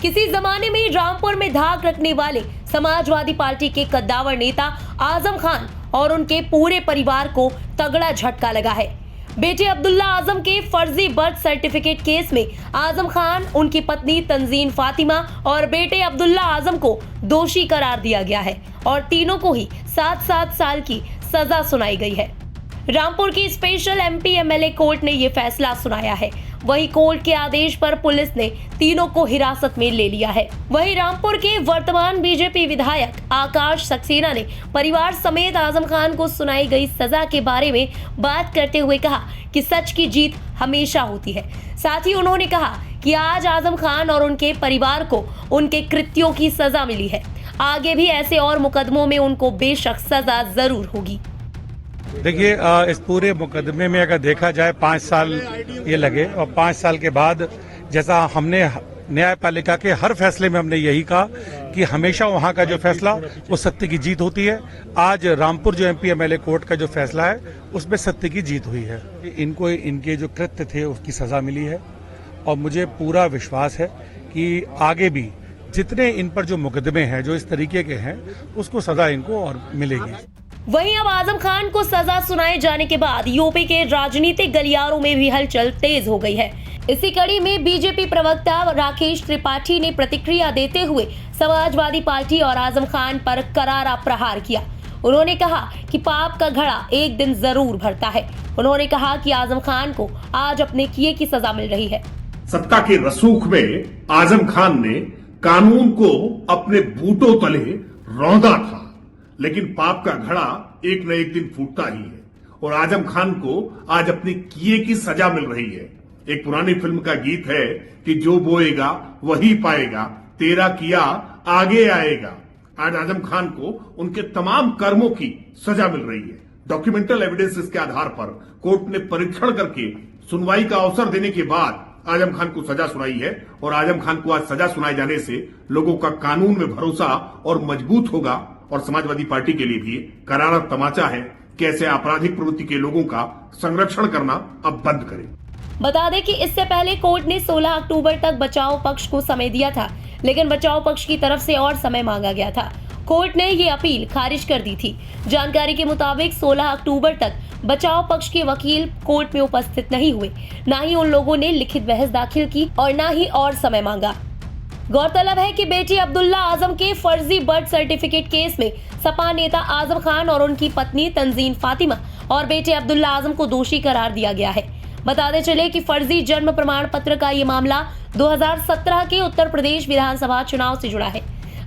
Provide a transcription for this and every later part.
किसी जमाने में रामपुर में धाक रखने वाले समाजवादी पार्टी के कद्दावर नेता आजम खान और उनके पूरे परिवार को तगड़ा झटका लगा है। बेटे अब्दुल्ला आजम के फर्जी बर्थ सर्टिफिकेट केस में आजम खान, उनकी पत्नी तंजीन फातिमा और बेटे अब्दुल्ला आजम को दोषी करार दिया गया है और तीनों को ही 7-7 साल की सजा सुनाई गई है। रामपुर की स्पेशल एमपी एमएलए कोर्ट ने ये फैसला सुनाया है। वहीं कोर्ट के आदेश पर पुलिस ने तीनों को हिरासत में ले लिया है। वहीं रामपुर के वर्तमान बीजेपी विधायक आकाश सक्सेना ने परिवार समेत आजम खान को सुनाई गई सजा के बारे में बात करते हुए कहा कि सच की जीत हमेशा होती है। साथ ही उन्होंने कहा कि आज आजम खान और उनके परिवार को उनके कृत्यों की सजा मिली है। आगे भी ऐसे और मुकदमों में उनको बेशक सजा जरूर होगी। देखिए, इस पूरे मुकदमे में अगर देखा जाए 5 साल ये लगे और 5 साल के बाद जैसा हमने न्यायपालिका के हर फैसले में हमने यही कहा कि हमेशा वहाँ का जो फैसला वो सत्य की जीत होती है। आज रामपुर जो एमपी एमएलए कोर्ट का जो फैसला है उसमें सत्य की जीत हुई है। इनको इनके जो कृत्य थे उसकी सजा मिली है और मुझे पूरा विश्वास है कि आगे भी जितने इन पर जो मुकदमे हैं जो इस तरीके के हैं उसको सजा इनको और मिलेगी। वहीं अब आजम खान को सजा सुनाए जाने के बाद यूपी के राजनीतिक गलियारों में भी हलचल तेज हो गई है। इसी कड़ी में बीजेपी प्रवक्ता राकेश त्रिपाठी ने प्रतिक्रिया देते हुए समाजवादी पार्टी और आजम खान पर करारा प्रहार किया। उन्होंने कहा कि पाप का घड़ा एक दिन जरूर भरता है। उन्होंने कहा कि आजम खान को आज अपने किए की सजा मिल रही है। सत्ता के रसूख में आजम खान ने कानून को अपने बूटों तले रौंदा था, लेकिन पाप का घड़ा एक न एक दिन फूटता ही है और आजम खान को आज अपने किए की सजा मिल रही है। एक पुरानी फिल्म का गीत है कि जो बोएगा वही पाएगा, तेरा किया आगे आएगा। आज आजम खान को उनके तमाम कर्मों की सजा मिल रही है। डॉक्यूमेंटल एविडेंसेस के आधार पर कोर्ट ने परीक्षण करके सुनवाई का अवसर देने के बाद आजम खान को सजा सुनाई है और आजम खान को आज सजा सुनाए जाने से लोगों का कानून में भरोसा और मजबूत होगा और समाजवादी पार्टी के लिए भी करारा तमाचा है कि ऐसे आपराधिक प्रवृत्ति के लोगों का संरक्षण करना अब बंद करें। बता दें कि इससे पहले कोर्ट ने 16 अक्टूबर तक बचाव पक्ष को समय दिया था, लेकिन बचाव पक्ष की तरफ से और समय मांगा गया था। कोर्ट ने ये अपील खारिज कर दी थी। जानकारी के मुताबिक 16 अक्टूबर तक बचाव पक्ष के वकील कोर्ट में उपस्थित नहीं हुए, न ही उन लोगों ने लिखित बहस दाखिल की और न ही और समय मांगा। गौरतलब है कि बेटी अब्दुल्ला आजम के फर्जी बर्थ सर्टिफिकेट केस में सपा नेता आजम खान और उनकी पत्नी तंजीन फातिमा और बेटे अब्दुल्ला आजम को दोषी करार दिया गया है। बताते चले कि फर्जी जन्म प्रमाण पत्र का ये मामला 2017 के उत्तर प्रदेश विधानसभा चुनाव से जुड़ा है।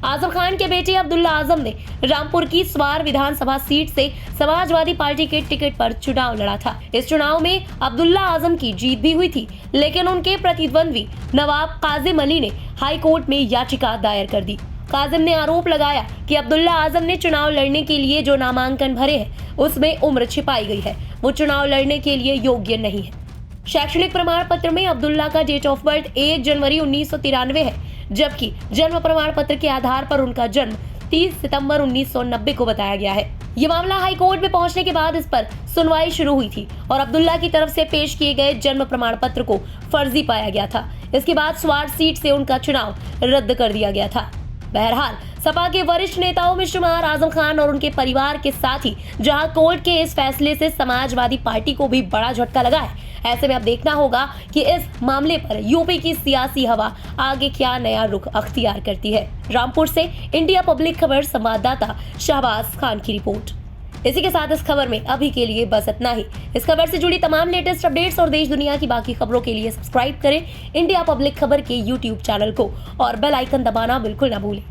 आजम खान के बेटे अब्दुल्ला आजम ने रामपुर की स्वार विधानसभा सीट से समाजवादी पार्टी के टिकट पर चुनाव लड़ा था। इस चुनाव में अब्दुल्ला आजम की जीत भी हुई थी, लेकिन उनके प्रतिद्वंद्वी नवाब काजिम अली ने हाई कोर्ट में याचिका दायर कर दी। काजिम ने आरोप लगाया कि अब्दुल्ला आजम ने चुनाव लड़ने के लिए जो नामांकन भरे हैं उसमें उम्र छिपाई गई है, वो चुनाव लड़ने के लिए योग्य नहीं है। शैक्षणिक प्रमाण पत्र में अब्दुल्ला का डेट ऑफ बर्थ 1 जनवरी 1993 है, जबकि जन्म प्रमाण पत्र के आधार पर उनका जन्म 30 सितंबर 1990 को बताया गया है। ये मामला हाई कोर्ट में पहुंचने के बाद इस पर सुनवाई शुरू हुई थी और अब्दुल्ला की तरफ से पेश किए गए जन्म प्रमाण पत्र को फर्जी पाया गया था। इसके बाद स्वार सीट से उनका चुनाव रद्द कर दिया गया था। बहरहाल सपा के वरिष्ठ नेताओं में शुमार आजम खान और उनके परिवार के साथ ही जहां कोर्ट के इस फैसले से समाजवादी पार्टी को भी बड़ा झटका लगा है, ऐसे में अब देखना होगा कि इस मामले पर यूपी की सियासी हवा आगे क्या नया रुख अख्तियार करती है। रामपुर से इंडिया पब्लिक खबर संवाददाता शहबाज खान की रिपोर्ट। इसी के साथ इस खबर में अभी के लिए बस इतना ही। इस खबर से जुड़ी तमाम लेटेस्ट अपडेट्स और देश दुनिया की बाकी खबरों के लिए सब्सक्राइब करें इंडिया पब्लिक खबर के यूट्यूब चैनल को और बेल आइकन दबाना बिल्कुल न भूलें।